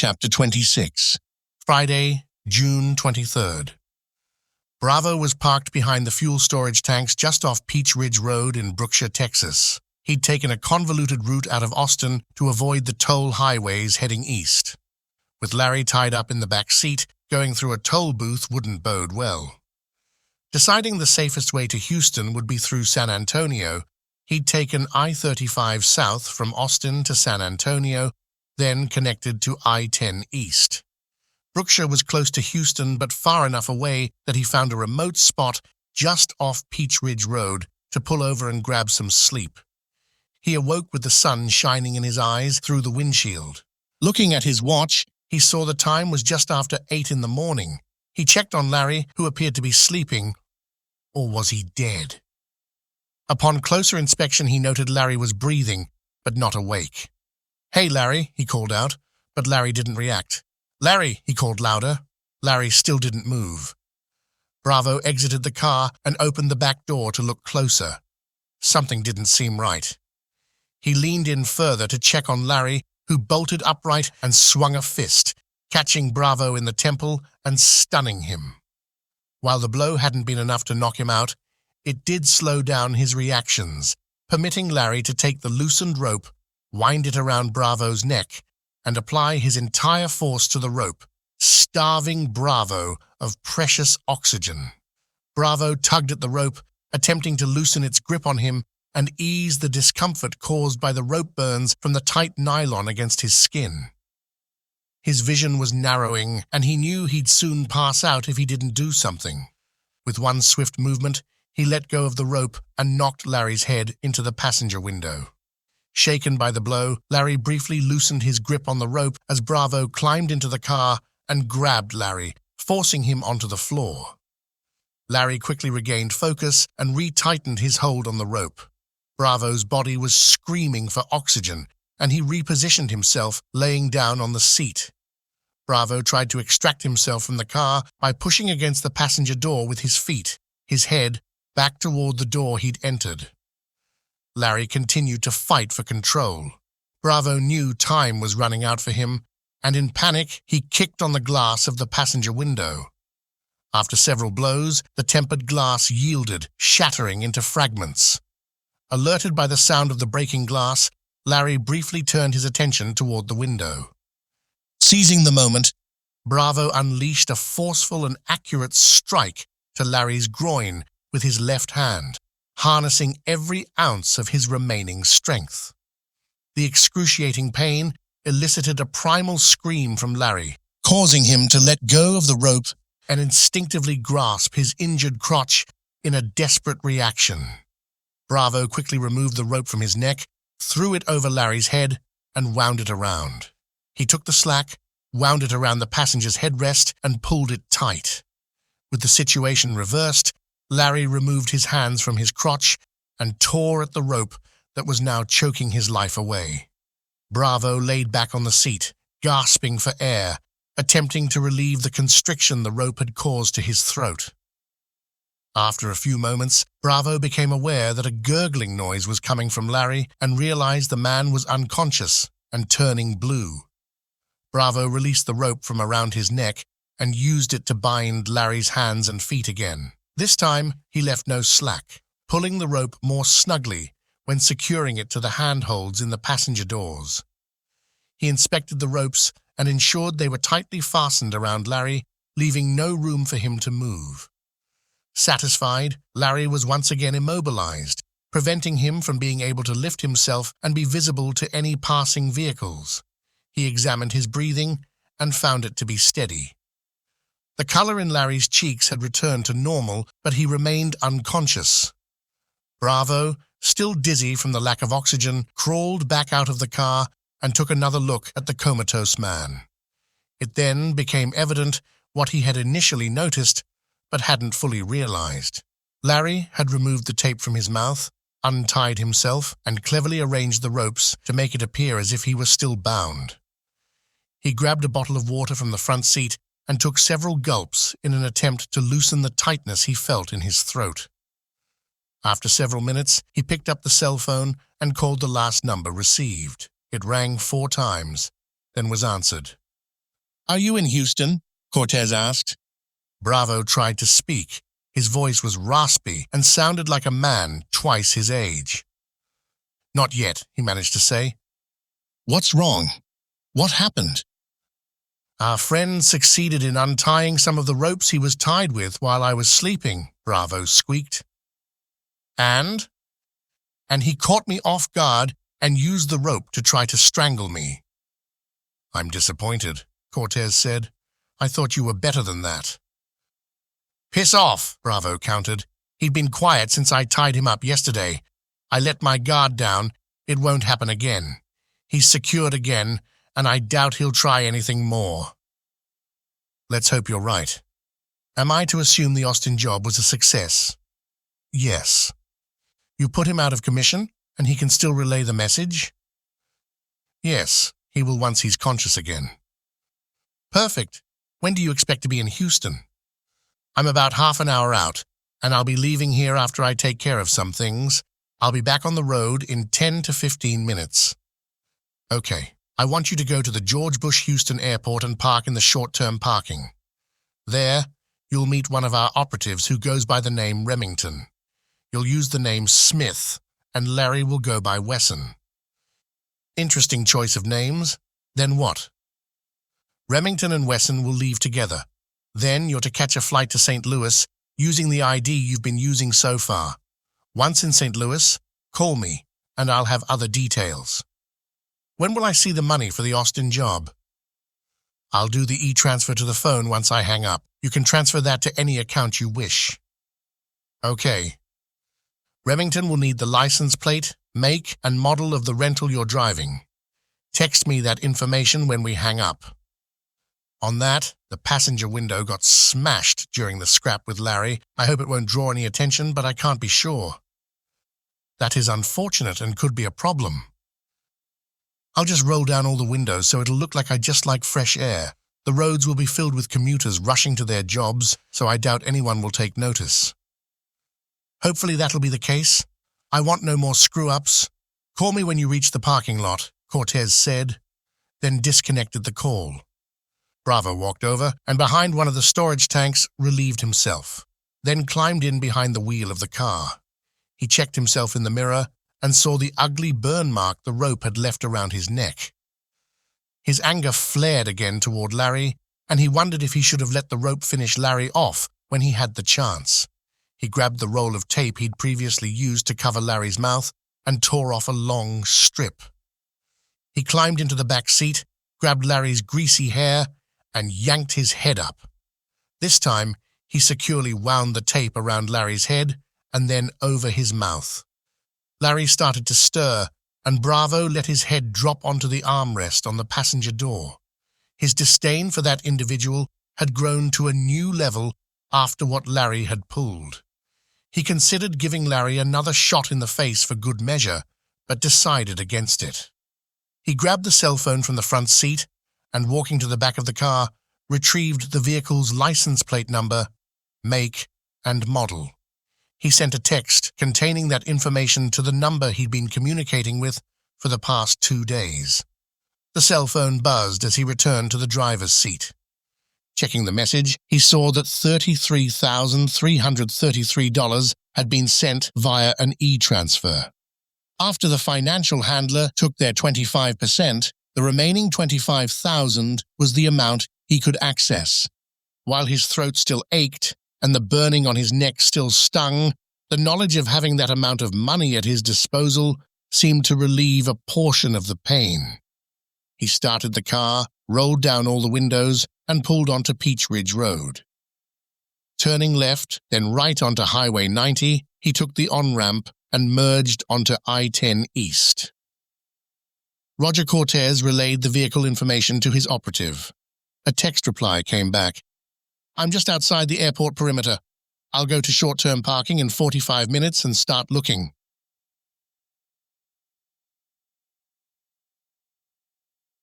Chapter 26. Friday, June 23rd. Bravo was parked behind the fuel storage tanks just off Peach Ridge Road in Brookshire, Texas. He'd taken a convoluted route out of Austin to avoid the toll highways heading east. With Larry tied up in the back seat, going through a toll booth wouldn't bode well. Deciding the safest way to Houston would be through San Antonio, he'd taken I-35 south from Austin to San Antonio, then connected to I-10 east. Brookshire was close to Houston but far enough away that he found a remote spot just off Peach Ridge Road to pull over and grab some sleep. He awoke with the sun shining in his eyes through the windshield. Looking at his watch, he saw the time was just after 8 in the morning. He checked on Larry, who appeared to be sleeping. Or was he dead? Upon closer inspection, he noted Larry was breathing, but not awake. "Hey, Larry," he called out, but Larry didn't react. "Larry," he called louder. Larry still didn't move. Bravo exited the car and opened the back door to look closer. Something didn't seem right. He leaned in further to check on Larry, who bolted upright and swung a fist, catching Bravo in the temple and stunning him. While the blow hadn't been enough to knock him out, it did slow down his reactions, permitting Larry to take the loosened rope, wind it around Bravo's neck, and apply his entire force to the rope, starving Bravo of precious oxygen. Bravo tugged at the rope, attempting to loosen its grip on him and ease the discomfort caused by the rope burns from the tight nylon against his skin. His vision was narrowing, and he knew he'd soon pass out if he didn't do something. With one swift movement, he let go of the rope and knocked Larry's head into the passenger window. Shaken by the blow, Larry briefly loosened his grip on the rope as Bravo climbed into the car and grabbed Larry, forcing him onto the floor. Larry quickly regained focus and retightened his hold on the rope. Bravo's body was screaming for oxygen, and he repositioned himself, laying down on the seat. Bravo tried to extract himself from the car by pushing against the passenger door with his feet, his head back toward the door he'd entered. Larry continued to fight for control. Bravo knew time was running out for him, and in panic, he kicked on the glass of the passenger window. After several blows, the tempered glass yielded, shattering into fragments. Alerted by the sound of the breaking glass, Larry briefly turned his attention toward the window. Seizing the moment, Bravo unleashed a forceful and accurate strike to Larry's groin with his left hand, harnessing every ounce of his remaining strength. The excruciating pain elicited a primal scream from Larry, causing him to let go of the rope and instinctively grasp his injured crotch in a desperate reaction. Bravo quickly removed the rope from his neck, threw it over Larry's head, and wound it around. He took the slack, wound it around the passenger's headrest, and pulled it tight. With the situation reversed, Larry removed his hands from his crotch and tore at the rope that was now choking his life away. Bravo laid back on the seat, gasping for air, attempting to relieve the constriction the rope had caused to his throat. After a few moments, Bravo became aware that a gurgling noise was coming from Larry and realized the man was unconscious and turning blue. Bravo released the rope from around his neck and used it to bind Larry's hands and feet again. This time, he left no slack, pulling the rope more snugly when securing it to the handholds in the passenger doors. He inspected the ropes and ensured they were tightly fastened around Larry, leaving no room for him to move. Satisfied, Larry was once again immobilized, preventing him from being able to lift himself and be visible to any passing vehicles. He examined his breathing and found it to be steady. The color in Larry's cheeks had returned to normal, but he remained unconscious. Bravo, still dizzy from the lack of oxygen, crawled back out of the car and took another look at the comatose man. It then became evident what he had initially noticed, but hadn't fully realized. Larry had removed the tape from his mouth, untied himself, and cleverly arranged the ropes to make it appear as if he was still bound. He grabbed a bottle of water from the front seat and took several gulps in an attempt to loosen the tightness he felt in his throat. After several minutes, he picked up the cell phone and called the last number received. It rang 4 times, then was answered. "Are you in Houston?" Cortez asked. Bravo tried to speak. His voice was raspy and sounded like a man twice his age. "Not yet," he managed to say. "What's wrong? What happened?" "Our friend succeeded in untying some of the ropes he was tied with while I was sleeping," Bravo squeaked. And he caught me off guard and used the rope to try to strangle me." "I'm disappointed," Cortez said. "I thought you were better than that." "Piss off," Bravo countered. "He'd been quiet since I tied him up yesterday. I let my guard down. It won't happen again. He's secured again, and I doubt he'll try anything more." "Let's hope you're right. Am I to assume the Austin job was a success?" "Yes." "You put him out of commission, and he can still relay the message?" "Yes, he will once he's conscious again." "Perfect. When do you expect to be in Houston?" "I'm about half an hour out, and I'll be leaving here after I take care of some things. I'll be back on the road in 10 to 15 minutes. "Okay, I want you to go to the George Bush Houston Airport and park in the short-term parking. There, you'll meet one of our operatives who goes by the name Remington. You'll use the name Smith, and Larry will go by Wesson." "Interesting choice of names. Then what?" "Remington and Wesson will leave together. Then you're to catch a flight to St. Louis using the ID you've been using so far. Once in St. Louis, call me, and I'll have other details." "When will I see the money for the Austin job?" "I'll do the e-transfer to the phone once I hang up. You can transfer that to any account you wish." "Okay. Remington will need the license plate, make, and model of the rental you're driving. Text me that information when we hang up." On that, the passenger window got smashed during the scrap with Larry. I hope it won't draw any attention, but I can't be sure. That is unfortunate and could be a problem. I'll just roll down all the windows so it'll look like I just like fresh air. The roads will be filled with commuters rushing to their jobs, so I doubt anyone will take notice. Hopefully that'll be the case. I want no more screw-ups. Call me when you reach the parking lot, Cortez said, then disconnected the call. Bravo walked over and behind one of the storage tanks relieved himself, then climbed in behind the wheel of the car. He checked himself in the mirror and saw the ugly burn mark the rope had left around his neck. His anger flared again toward Larry, and he wondered if he should have let the rope finish Larry off when he had the chance. He grabbed the roll of tape he'd previously used to cover Larry's mouth and tore off a long strip. He climbed into the back seat, grabbed Larry's greasy hair, and yanked his head up. This time, he securely wound the tape around Larry's head and then over his mouth. Larry started to stir, and Bravo let his head drop onto the armrest on the passenger door. His disdain for that individual had grown to a new level after what Larry had pulled. He considered giving Larry another shot in the face for good measure, but decided against it. He grabbed the cell phone from the front seat and, walking to the back of the car, retrieved the vehicle's license plate number, make, and model. He sent a text containing that information to the number he'd been communicating with for the past 2 days. The cell phone buzzed as he returned to the driver's seat. Checking the message, he saw that $33,333 had been sent via an e-transfer. After the financial handler took their 25%, the remaining $25,000 was the amount he could access. While his throat still ached and the burning on his neck still stung, the knowledge of having that amount of money at his disposal seemed to relieve a portion of the pain. He started the car, rolled down all the windows, and pulled onto Peach Ridge Road. Turning left, then right onto Highway 90, he took the on-ramp and merged onto I-10 East. Roger Cortez relayed the vehicle information to his operative. A text reply came back. "I'm just outside the airport perimeter. I'll go to short-term parking in 45 minutes and start looking."